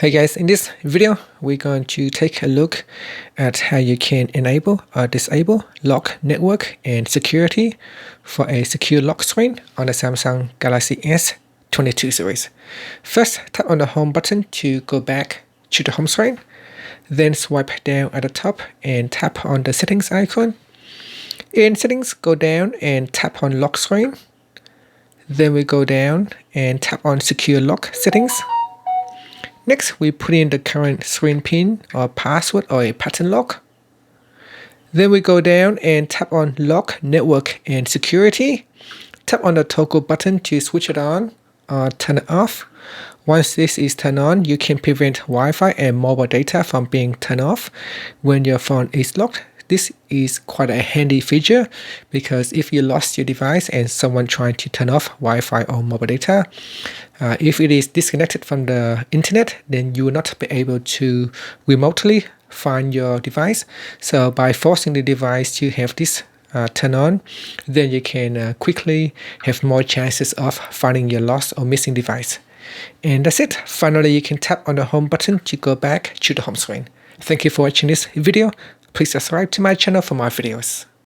Hey guys, in this video, we're going to take a look at how you can enable or disable lock network and security for a secure lock screen on the Samsung Galaxy S22 series. First, tap on the home button to go back to the home screen. Then swipe down at the top and tap on the settings icon. In settings, go down and tap on lock screen. Then we go down and tap on secure lock settings. Next, we put in the current screen pin or password or a pattern lock. Then we go down and tap on lock network and security. Tap on the toggle button to switch it on or turn it off. Once this is turned on, you can prevent Wi-Fi and mobile data from being turned off when your phone is locked. This is quite a handy feature because if you lost your device and someone trying to turn off Wi-Fi or mobile data, if it is disconnected from the internet, then you will not be able to remotely find your device. So by forcing the device to have this turn on, then you can quickly have more chances of finding your lost or missing device. And that's it. Finally, you can tap on the home button to go back to the home screen. Thank you for watching this video. Please subscribe to my channel for more videos.